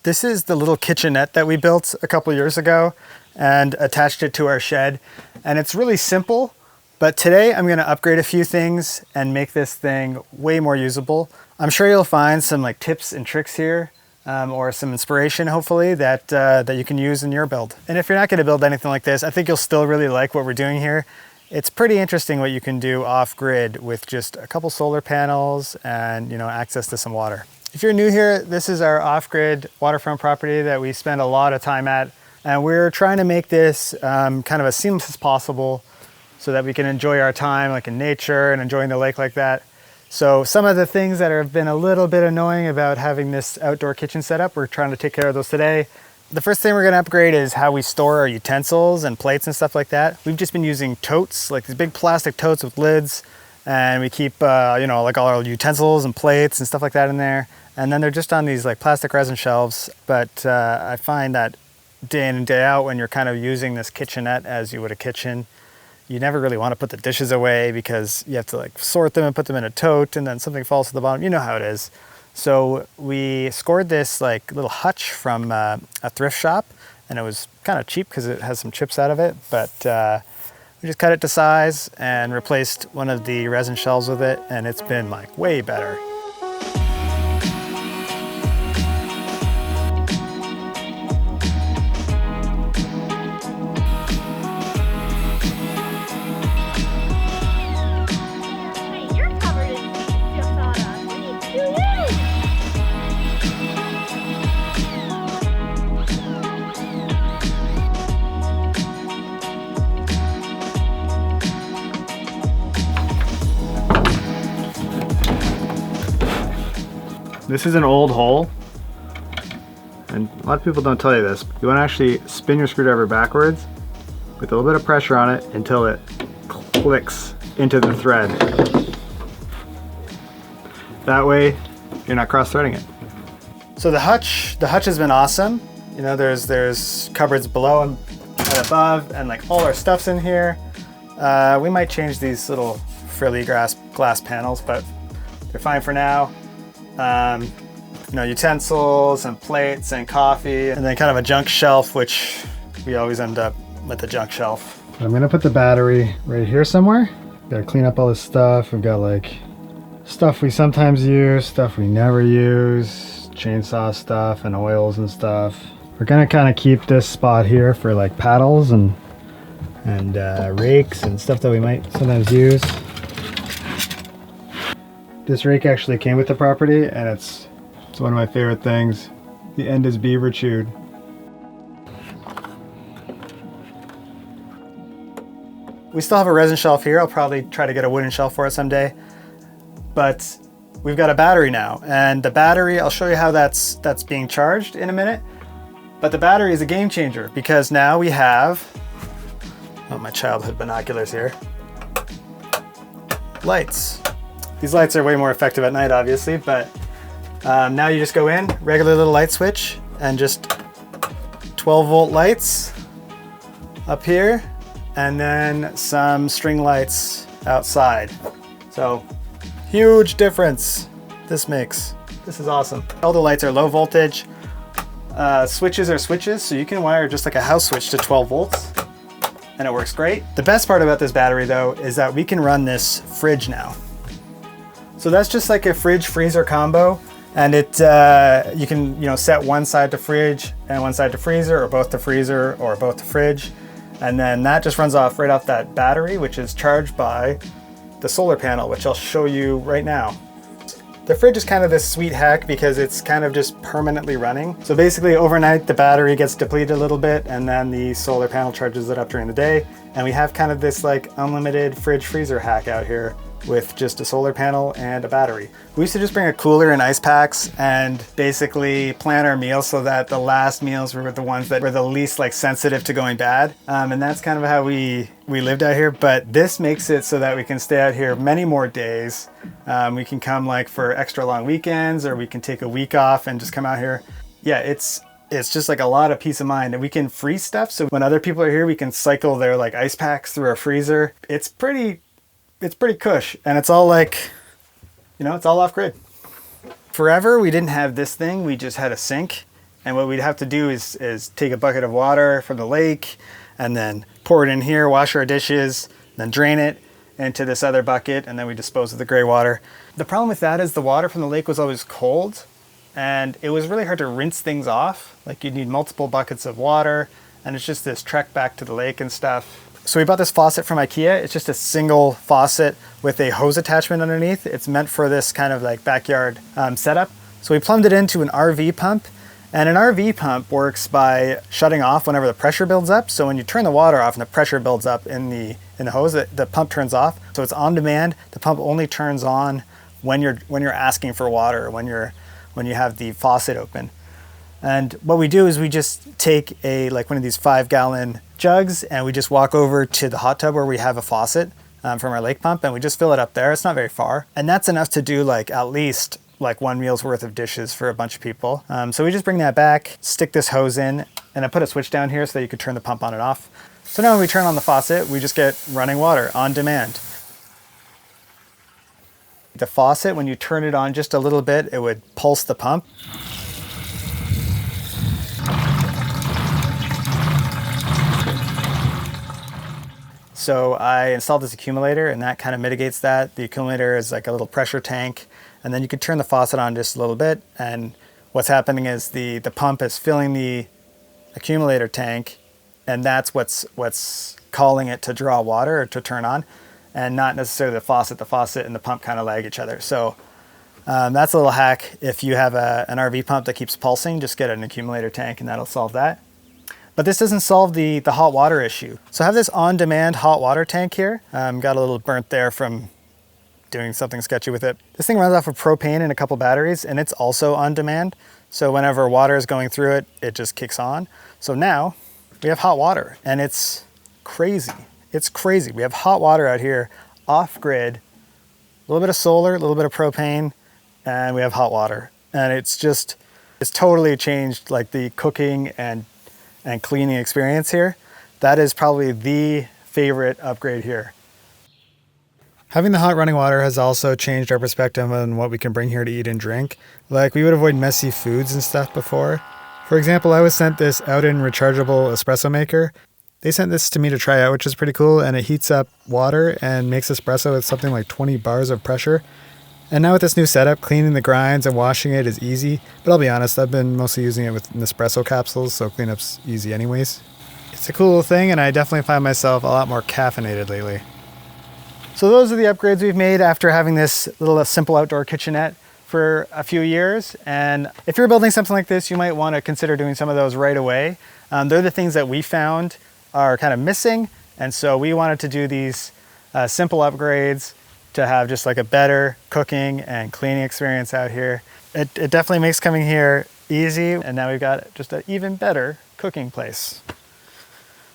This is the little kitchenette that we built a couple years ago and attached it to our shed. And it's really simple, but today I'm gonna upgrade a few things and make this thing way more usable. I'm sure you'll find some like tips and tricks here or some inspiration hopefully that you can use in your build. And if you're not gonna build anything like this, I think you'll still really like what we're doing here. It's pretty interesting what you can do off grid with just a couple solar panels and access to some water. If you're new here, this is our off-grid waterfront property that we spend a lot of time at. And we're trying to make this kind of as seamless as possible so that we can enjoy our time like in nature and enjoying the lake like that. So some of the things that have been a little bit annoying about having this outdoor kitchen setup, we're trying to take care of those today. The first thing we're gonna upgrade is how we store our utensils and plates and stuff like that. We've just been using totes, like these big plastic totes with lids, and we keep like all our utensils and plates and stuff like that in there. And then they're just on these like plastic resin shelves. But I find that day in and day out when you're kind of using this kitchenette as you would a kitchen, you never really want to put the dishes away because you have to like sort them and put them in a tote and then something falls to the bottom. You know how it is. So we scored this like little hutch from a thrift shop, and it was kind of cheap because it has some chips out of it. But we just cut it to size and replaced one of the resin shelves with it, and it's been like way better. This is an old hole, and a lot of people don't tell you this. You want to actually spin your screwdriver backwards with a little bit of pressure on it until it clicks into the thread. That way, you're not cross-threading it. So the hutch has been awesome. There's cupboards below and above, and like all our stuff's in here. We might change these little frilly glass panels, but they're fine for now. Utensils and plates and coffee, and then kind of a junk shelf, which we always end up with the junk shelf. I'm gonna put the battery right here somewhere. Gotta clean up all this stuff. We've got like stuff we sometimes use, stuff we never use, chainsaw stuff and oils and stuff. We're gonna kind of keep this spot here for like paddles and rakes and stuff that we might sometimes use. This rake actually came with the property, and it's one of my favorite things. The end is beaver chewed. We still have a resin shelf here. I'll probably try to get a wooden shelf for it someday. But we've got a battery now, and the battery, I'll show you how that's being charged in a minute. But the battery is a game changer because now we have, my childhood binoculars here, lights. These lights are way more effective at night, obviously, but now you just go in, regular little light switch, and just 12-volt lights up here, and then some string lights outside. So, huge difference this makes. This is awesome. All the lights are low voltage. Switches are switches, so you can wire just like a house switch to 12 volts, and it works great. The best part about this battery, though, is that we can run this fridge now. So that's just like a fridge freezer combo, and it you can set one side to fridge and one side to freezer, or both to freezer or both to fridge, and then that just runs off right off that battery, which is charged by the solar panel, which I'll show you right now. The fridge is kind of this sweet hack because it's kind of just permanently running. So basically overnight the battery gets depleted a little bit, and then the solar panel charges it up during the day, and we have kind of this like unlimited fridge freezer hack out here with just a solar panel and a battery. We used to just bring a cooler and ice packs and basically plan our meals so that the last meals were the ones that were the least like sensitive to going bad. And that's kind of how we lived out here, but this makes it so that we can stay out here many more days. We can come like for extra long weekends, or we can take a week off and just come out here. Yeah, it's just like a lot of peace of mind, and we can freeze stuff. So when other people are here, we can cycle their like ice packs through our freezer. It's pretty cush, and it's all like, it's all off grid. Forever, we didn't have this thing. We just had a sink, And what we'd have to do is take a bucket of water from the lake and then pour it in here, wash our dishes, then drain it into this other bucket, and then we dispose of the gray water. The problem with that is the water from the lake was always cold, and it was really hard to rinse things off. Like, you'd need multiple buckets of water, and it's just this trek back to the lake and stuff. So we bought this faucet from Ikea. It's just a single faucet with a hose attachment underneath. It's meant for this kind of like backyard setup. So we plumbed it into an RV pump, and an RV pump works by shutting off whenever the pressure builds up. So when you turn the water off and the pressure builds up in the hose, the pump turns off. So it's on demand. The pump only turns on when you're asking for water, when you have the faucet open. And what we do is we just take one of these 5-gallon jugs, and we just walk over to the hot tub where we have a faucet from our lake pump, and we just fill it up there. It's not very far. And that's enough to do at least one meal's worth of dishes for a bunch of people. So we just bring that back, stick this hose in, and I put a switch down here so that you could turn the pump on and off. So now when we turn on the faucet, we just get running water on demand. The faucet, when you turn it on just a little bit, it would pulse the pump. So I installed this accumulator, and that kind of mitigates that. The accumulator is like a little pressure tank, and then you could turn the faucet on just a little bit, and what's happening is the pump is filling the accumulator tank, and that's what's calling it to draw water or to turn on, and not necessarily the faucet. The faucet and the pump kind of lag each other. So that's a little hack. If you have an RV pump that keeps pulsing, just get an accumulator tank, and that'll solve that. But this doesn't solve the hot water issue. So I have this on-demand hot water tank here. Got a little burnt there from doing something sketchy with it. This thing runs off of propane and a couple batteries, and it's also on demand. So whenever water is going through it, it just kicks on. So now we have hot water, and it's crazy. It's crazy. We have hot water out here off-grid, a little bit of solar, a little bit of propane, and we have hot water. And it's totally changed the cooking and cleaning experience here. That is probably the favorite upgrade here. Having the hot running water has also changed our perspective on what we can bring here to eat and drink. We would avoid messy foods and stuff before. For example, I was sent this out-in rechargeable espresso maker. They sent this to me to try out, which is pretty cool, and it heats up water and makes espresso with something like 20 bars of pressure. And now with this new setup, cleaning the grinds and washing it is easy. But I'll be honest, I've been mostly using it with Nespresso capsules, so cleanup's easy anyways. It's a cool little thing, and I definitely find myself a lot more caffeinated lately. So those are the upgrades we've made after having this little simple outdoor kitchenette for a few years. And if you're building something like this, you might want to consider doing some of those right away. They're the things that we found are kind of missing. And so we wanted to do these simple upgrades to have just a better cooking and cleaning experience out here. It definitely makes coming here easy, and now we've got just an even better cooking place.